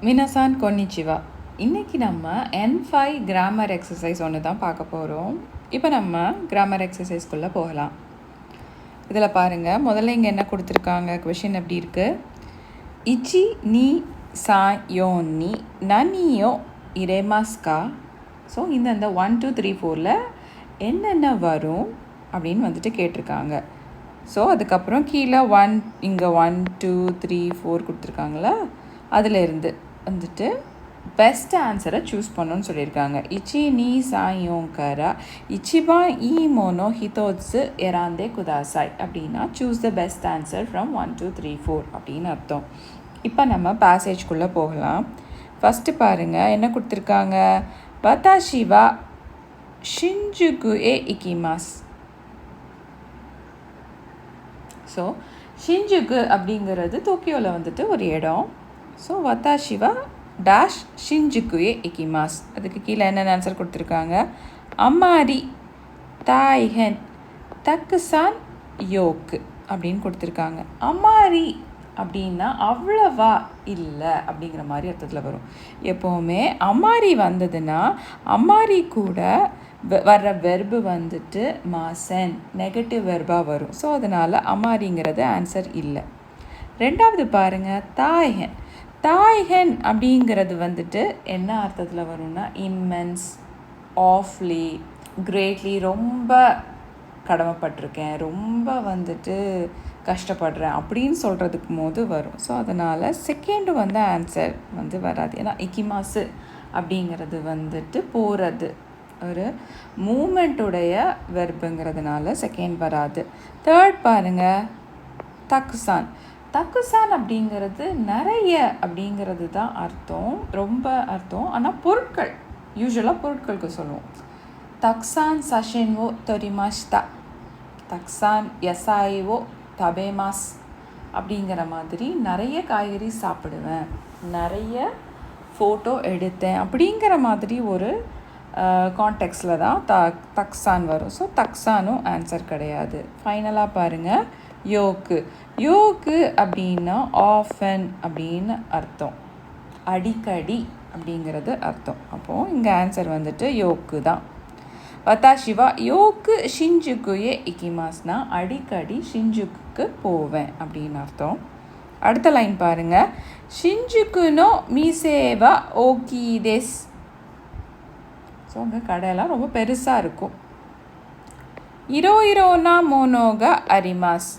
மினசான் கொன்னிச்சிவா. இன்றைக்கி நம்ம N5 grammar exercise ஒன்று தான் பார்க்க போகிறோம். இப்போ நம்ம கிராமர் எக்ஸசைஸ்குள்ளே போகலாம். இதில் பாருங்கள், முதல்ல இங்கே என்ன கொடுத்துருக்காங்க, கொஷின் எப்படி இருக்குது. இச்சி நீ சா யோ நீ நனியோ இரேமாஸ்கா. ஸோ இந்த 1 2 3 4ல் என்னென்ன வரும் அப்படின்னு வந்துட்டு கேட்டிருக்காங்க. ஸோ அதுக்கப்புறம் கீழே இங்கே 1 2 3 4 கொடுத்துருக்காங்களா, அதில் இருந்து வந்துட்டு பெஸ்ட் ஆன்சரை சூஸ் பண்ணணும்னு சொல்லியிருக்காங்க. இச்சி நீ சாயோங்கரா இச்சிபா ஈ மோனோ ஹிதோட்ஸு எராந்தே குதாசாய் அப்படின்னா choose the best answer from 1 2 3 4 அப்படின்னு அர்த்தம். இப்போ நம்ம பேசேஜ்குள்ளே போகலாம். ஃபஸ்ட்டு பாருங்கள் என்ன கொடுத்துருக்காங்க. வதாஷிவா ஷின்ஜுகு ஏ இக்கிமாஸ். ஸோ ஷின்ஜுகு அப்படிங்கிறது டோக்கியோவில் வந்துட்டு ஒரு இடம். ஸோ வத்தாஷிவா டேஷ் ஷின்ஜுகுயே இக்கிமாஸ். அதுக்கு கீழே என்னென்ன ஆன்சர் கொடுத்துருக்காங்க. அம்மாரி தாய்ஹன் தக்குசான் யோக்கு அப்படின்னு கொடுத்துருக்காங்க. அம்மாரி அப்படின்னா அவ்வளவா இல்லை அப்படிங்கிற மாதிரி அர்த்தத்தில் வரும். எப்போவுமே அம்மாரி வந்ததுன்னா அம்மாரி கூட வர்ற வெர்பு வந்துட்டு மாசன் நெகட்டிவ் வெர்பாக வரும். ஸோ அதனால் அம்மாரிங்கிறது ஆன்சர் இல்லை. ரெண்டாவது பாருங்கள், தாய்ஹன். தாய்ஹன் அப்படிங்கிறது வந்துட்டு என்ன அர்த்தத்தில் வரும்னா இம்மென்ஸ், ஆஃப்லி, கிரேட்லி, ரொம்ப கடமைப்பட்டிருக்கேன், ரொம்ப வந்துட்டு கஷ்டப்படுறேன் அப்படின்னு சொல்கிறதுக்கு போது வரும். ஸோ அதனால் செகண்டு வந்து ஆன்சர் வந்து வராது. ஏன்னா இக்கிமாசு அப்படிங்கிறது வந்துட்டு போகிறது, ஒரு மூமெண்ட்டுடைய வெர்புங்கிறதுனால செகண்ட் வராது. தேர்ட் பாருங்கள், தக்குசான். தக்குசான் அப்படிங்கிறது நிறைய அப்படிங்கிறது தான் அர்த்தம், ரொம்ப அர்த்தம். ஆனால் பொருட்கள், யூஸ்வலாக பொருட்களுக்கு சொல்லுவோம். தக்சான் சஷின்வோ தொரிமாஷ்தா, தக்சான் யசாயிவோ தபேமாஸ் அப்படிங்கிற மாதிரி நிறைய காய்கறி சாப்பிடுவேன், நிறைய ஃபோட்டோ எடுத்தேன் அப்படிங்கிற மாதிரி ஒரு கான்டெக்ஸ்டில் தான் தக்சான் வரும். ஸோ தக்சானும் ஆன்சர் கிடையாது. ஃபைனலாக பாருங்கள், யோக்கு. யோக்கு அப்படின்னா ஆஃபன் அப்படின்னு அர்த்தம், அடிக்கடி அப்படிங்கிறது அர்த்தம். அப்போது இங்கே ஆன்சர் வந்துட்டு யோக்கு தான். வத்தாஷிவா யோக்கு ஷின்ஜுகுயே இக்கிமாஸ்னா அடிக்கடி ஷின்ஜுக்கு போவேன் அப்படின்னு அர்த்தம். அடுத்த லைன் பாருங்கள். ஷின்ஜுக்குனோ மீசேவா ஓகிதேஸ். ஸோ அங்கே கடையெல்லாம் ரொம்ப பெருசாக இருக்கும். இரோனா மோனோகா அரிமாஸ்.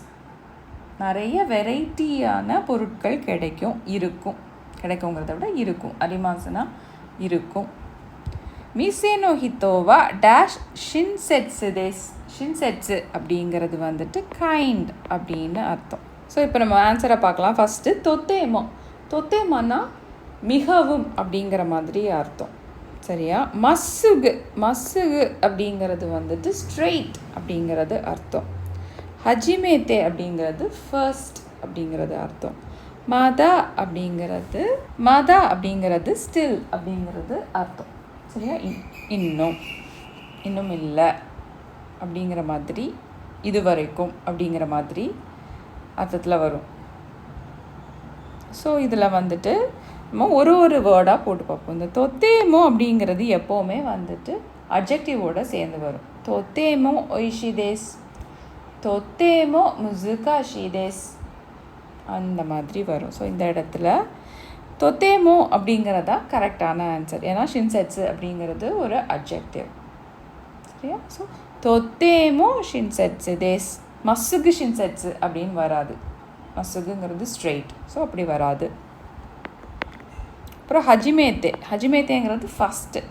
நிறைய வெரைட்டியான பொருட்கள் கிடைக்குங்கிறத விட இருக்கும். அரிமாஸ்னா இருக்கும். மிசேனோ ஹித்தோவா டேஷ் ஷின்செட்ஸு தேஸ். ஷின்செட்ஸு அப்படிங்கிறது வந்துட்டு கைண்ட் அப்படின்னு அர்த்தம். ஸோ இப்போ நம்ம ஆன்சரை பார்க்கலாம். ஃபஸ்ட்டு தொத்தேமோ. தொத்தேமோன்னா மிகவும் அப்படிங்கிற மாதிரி அர்த்தம், சரியா. மஸ்ஸுகு. மஸ்ஸுகு அப்படிங்கிறது வந்துட்டு ஸ்ட்ரெயிட் அப்படிங்கிறது அர்த்தம். ஹஜிமேத்தே அப்படிங்கிறது ஃபர்ஸ்ட் அப்படிங்கிறது அர்த்தம். மதா அப்படிங்கிறது ஸ்டில் அப்படிங்கிறது அர்த்தம், சரியா. இன்னும் இல்லை அப்படிங்கிற மாதிரி, இது வரைக்கும் அப்படிங்கிற மாதிரி அர்த்தத்தில் வரும். ஸோ இதில் வந்துட்டு நம்ம ஒரு வேர்டாக போட்டு பார்ப்போம். இந்த தொத்தேமோ அப்படிங்கிறது எப்போவுமே வந்துட்டு அட்ஜெக்டிவோடு சேர்ந்து வரும். தொத்தேமோ ஒய்ஷிதேஸ், தொத்தேமோ முசுகாஷிதேஸ் அந்த மாதிரி வரும். ஸோ இந்த இடத்துல தொத்தேமோ அப்படிங்கிறதா கரெக்டான ஆன்சர். ஏன்னா ஷின்செட்ஸு அப்படிங்கிறது ஒரு அட்ஜெக்டிவ், சரியா. So தொத்தேமோ ஷின்செட்ஸு these. மசுகு ஷின்செட்ஸு அப்படின்னு வராது, மசுகுங்கிறது ஸ்ட்ரெயிட், ஸோ அப்படி வராது. அப்புறம் ஹஜிமேத்தேங்கிறது ஃபஸ்ட்டு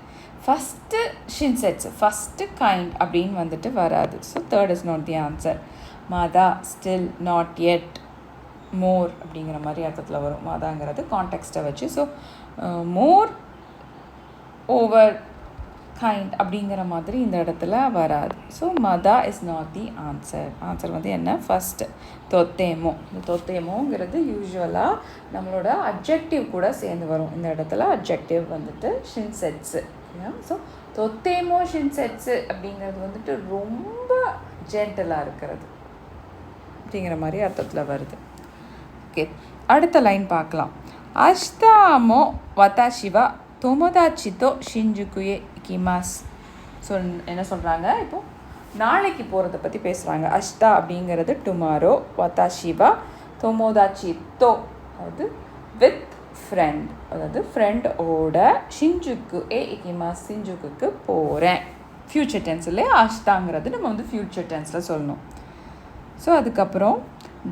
ஷின்செட்ஸு, ஃபஸ்ட்டு கைண்ட் அப்படின்னு வந்துட்டு வராது. So third is not the answer. Mata, still, not yet, மோர் அப்படிங்கிற மாதிரி அர்த்தத்தில் வரும். மாதாங்கிறது கான்டெக்ஸ்ட்டை வச்சு. ஸோ மோர், ஓவர், கைண்ட் அப்படிங்கிற மாதிரி இந்த இடத்துல வராது. ஸோ மதா is not the answer. Answer வந்து என்ன, ஃபஸ்ட்டு தொத்தேமோ. இந்த தொத்தேமோங்கிறது யூஸ்வலாக நம்மளோட அட்ஜெக்டிவ் கூட சேர்ந்து வரும். இந்த இடத்துல அட்ஜெக்டிவ் வந்துட்டு ஷின்செட்ஸு. ஸோ தொத்தேமோ ஷின்செட்ஸு அப்படிங்கிறது வந்துட்டு ரொம்ப ஜென்டலாக இருக்கிறது அப்படிங்கிற மாதிரி அர்த்தத்தில் வருது. ஓகே, அடுத்த லைன் பார்க்கலாம். அஷ்டாமோ வதாஷிவா தொமோதாச்சித்தோ ஷிஞ்சுக்குயே இக்கிமாஸ். ஸோ என்ன சொல்கிறாங்க, இப்போது நாளைக்கு போகிறத பற்றி பேசுகிறாங்க. அஷ்டா அப்படிங்கிறது டுமாரோ, வதாஷிவா தொமோதாச்சித்தோ அதாவது வித் ஃப்ரெண்ட், அதாவது ஃப்ரெண்டோட ஷிஞ்சுக்கு இக்கிமாஸ் ஷிஞ்சுக்கு போகிறேன். ஃப்யூச்சர் டென்ஸில் அஷ்டாங்கிறது நம்ம வந்து ஃப்யூச்சர் டென்ஸில் சொல்லணும். ஸோ அதுக்கப்புறம்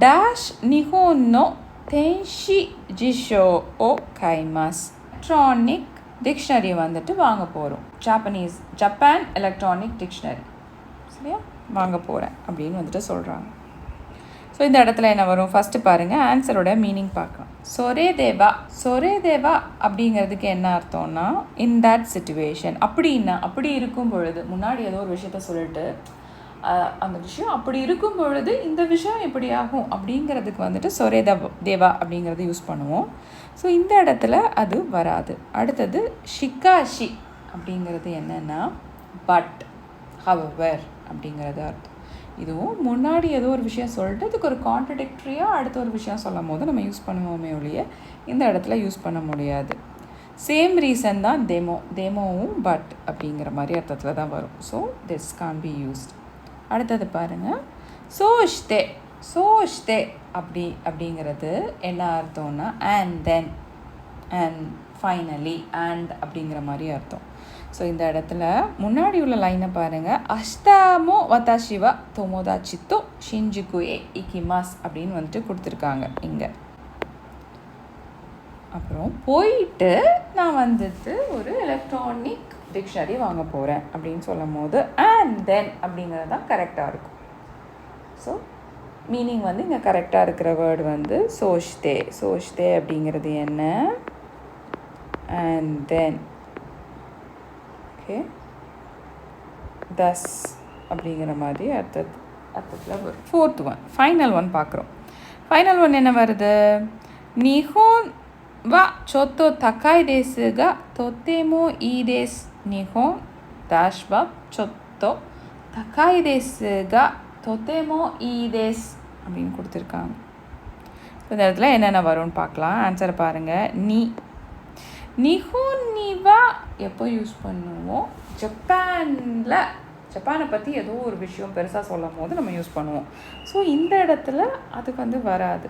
டேஷ் நிஹோன்னோ தென்ஷி ஜிஷோ ஓ கைமாஸ். எலக்ட்ரானிக் டிக்ஷனரி வந்துட்டு வாங்க போகிறோம். ஜப்பான் எலக்ட்ரானிக் டிக்ஷனரி சரியா வாங்க போகிறேன் அப்படின்னு வந்துட்டு சொல்கிறாங்க. ஸோ இந்த இடத்துல என்ன வரும், ஃபஸ்ட்டு பாருங்கள், ஆன்சரோட மீனிங் பார்க்கலாம். சொரே தேவா அப்படிங்கிறதுக்கு என்ன அர்த்தம்னா இன் தட் சிச்சுவேஷன், அப்படின்னா அப்படி இருக்கும் பொழுது, முன்னாடி ஏதோ ஒரு விஷயத்த சொல்லிட்டு அந்த விஷயம் அப்படி இருக்கும் பொழுது இந்த விஷயம் எப்படி ஆகும் அப்படிங்கிறதுக்கு வந்துட்டு சொரே தேவா அப்படிங்கிறது யூஸ் பண்ணுவோம். ஸோ இந்த இடத்துல அது வராது. அடுத்தது ஷிகாஷி அப்படிங்கிறது என்னென்னா பட், ஹவவர் அப்படிங்கிறது அர்த்தம். இதுவும் முன்னாடி ஏதோ ஒரு விஷயம் சொல்லிட்டு அதுக்கு ஒரு கான்ட்ரடிக்டரியாக அடுத்த ஒரு விஷயம் சொல்லும் போது நம்ம யூஸ் பண்ணுவோமே ஒழிய இந்த இடத்துல யூஸ் பண்ண முடியாது. சேம் ரீசன் தான் தேமோவும் பட் அப்படிங்கிற மாதிரி அர்த்தத்தில் தான் வரும். So this can be used. அடுத்தது பாருங்கள், சோஷ்தே அப்படிங்கிறது என்ன அர்த்தம்னா and then and finally and அப்படிங்கிற மாதிரி அர்த்தம். ஸோ இந்த இடத்துல முன்னாடி உள்ள லைனை பாருங்கள், அஷ்டாமோ வதாஷிவா தொமோதாச்சித்தோ ஷிஞ்சுக்குயே இக்கிமாஸ் அப்படின்னு வந்துட்டு கொடுத்துருக்காங்க இங்கே. அப்புறம் போயிட்டு நான் வந்துட்டு ஒரு எலக்ட்ரானிக் டிக்ஷனரி வாங்க போகிறேன் அப்படின்னு சொல்லும் போது அண்ட் தென் அப்படிங்கிறது தான் கரெக்டாக இருக்கும். ஸோ மீனிங் வந்து இங்கே கரெக்டாக இருக்கிற வேர்டு வந்து சோஷ்தே அப்படிங்கிறது என்ன, அண்ட் தென் ஓகே தஸ் அப்படிங்கிற மாதிரி அர்த்தத்தில் வரும். ஃபோர்த் ஒன், ஃபைனல் ஒன் பார்க்குறோம். ஃபைனல் ஒன் என்ன வருது, நிஹோன் வா சோத்தோ தக்காய் தேசுகா தொத்தேமோ ஈ தேஸ். நிஹோன் தாஷ் வா சோத்தோ தக்காய் தேசுகா தொத்தேமோ ஈ தேஸ் அப்படின்னு கொடுத்துருக்காங்க. இந்த இடத்துல என்னென்ன வரும்னு பார்க்கலாம். ஆன்சரை பாருங்கள். நிஹோன்னிவா எப்போ யூஸ் பண்ணுவோம், ஜப்பானை பற்றி ஏதோ ஒரு விஷயம் பெருசாக சொல்லும் போது நம்ம யூஸ் பண்ணுவோம். ஸோ இந்த இடத்துல அதுக்கு வந்து வராது.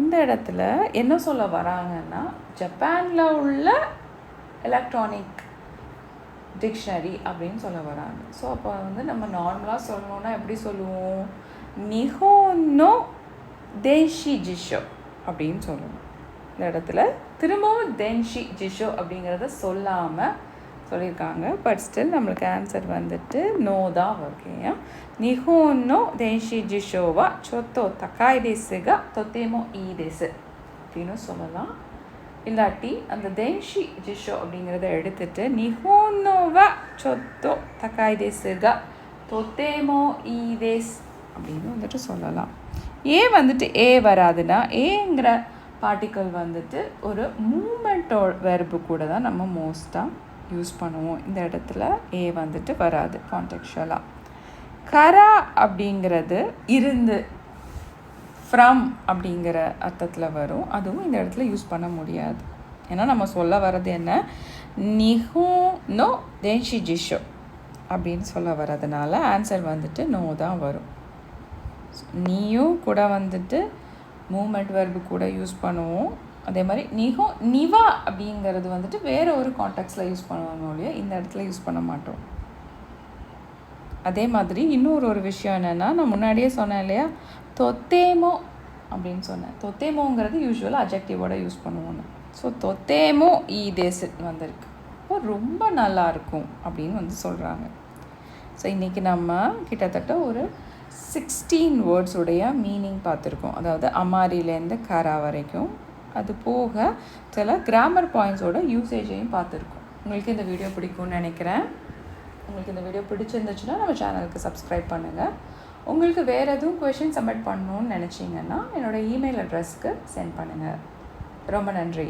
இந்த இடத்துல என்ன சொல்ல வராங்கன்னா ஜப்பானில் உள்ள எலக்ட்ரானிக் டிக்ஷனரி அப்படின்னு சொல்ல வராங்க. ஸோ அப்போ வந்து நம்ம நார்மலாக சொல்லணுன்னா எப்படி சொல்லுவோம், நிஹோன்னோ தேஷி ஜிஷோ அப்படின்னு சொல்லணும். இந்த இடத்துல திரும்பவும் தென்ஷி ஜிஷோ அப்படிங்கிறத சொல்லாமல் சொல்லியிருக்காங்க. பட் ஸ்டில் நம்மளுக்கு ஆன்சர் வந்துட்டு நோ தான் ஓகேயா. நிஹோன்னோ தென்ஷி ஜிஷோவா சோத்தோ தக்காய் தேசுகா தொத்தேமோ ஈ தேசு அப்படின்னு சொல்லலாம். இல்லாட்டி அந்த தென்ஷி ஜிஷோ அப்படிங்கிறத எடுத்துட்டு நிஹோன்னோவா சோத்தோ தக்காய் தேசுகா தொத்தேமோ ஈ தேஸ் அப்படின்னு வந்துட்டு சொல்லலாம். வந்துட்டு வராதுன்னா ஏங்கிற பார்ட்டிக்கல் வந்துட்டு ஒரு மூமெண்ட்டோட வெர்பு கூட தான் நம்ம மோஸ்ட்டாக யூஸ் பண்ணுவோம். இந்த இடத்துல வந்துட்டு வராது கான்டெக்சுவலாக. கரா அப்படிங்கிறது இருந்து, ஃப்ரம் அப்படிங்கிற அர்த்தத்தில் வரும். அதுவும் இந்த இடத்துல யூஸ் பண்ண முடியாது. ஏன்னா நம்ம சொல்ல வர்றது என்ன, நிஹோன்னோ தென்ஷி ஜிஷோ அப்படின்னு சொல்ல வர்றதுனால ஆன்சர் வந்துட்டு நோ தான் வரும். நீயும் கூட வந்துட்டு மூமெண்ட் வெர்பு கூட யூஸ் பண்ணுவோம். அதே மாதிரி நிவா அப்படிங்கிறது வந்துட்டு வேறு ஒரு கான்டெக்ட்ஸில் யூஸ் பண்ணுவாங்க ஒழிய இந்த இடத்துல யூஸ் பண்ண மாட்டோம். அதே மாதிரி இன்னொரு விஷயம் என்னென்னா, நான் முன்னாடியே சொன்னேன் இல்லையா, தொத்தேமோ அப்படின்னு சொன்னேன். தொத்தேமோங்கிறது யூஸ்வலாக அஜெக்டிவோட யூஸ் பண்ணுவோன்னு. ஸோ தொத்தேமோ ஈ தேசு வந்திருக்கு. இப்போ ரொம்ப நல்லாயிருக்கும் அப்படின்னு வந்து சொல்கிறாங்க. ஸோ இன்றைக்கி நம்ம கிட்டத்தட்ட ஒரு 16 வேர்ட்ஸுடைய மீனிங் பார்த்துருக்கோம். அதாவது அமாரிலேருந்து கரா வரைக்கும். அது போக சில கிராமர் பாயிண்ட்ஸோட யூசேஜையும் பார்த்துருக்கோம். உங்களுக்கு இந்த வீடியோ பிடிக்கும்னு நினைக்கிறேன். உங்களுக்கு இந்த வீடியோ பிடிச்சிருந்துச்சுன்னா நம்ம சேனலுக்கு சப்ஸ்கிரைப் பண்ணுங்கள். உங்களுக்கு வேறு எதுவும் கொஷின் சப்மிட் பண்ணணுன்னு நினச்சிங்கன்னா என்னோடய இமெயில் அட்ரஸ்க்கு சென்ட் பண்ணுங்கள். ரொம்ப நன்றி.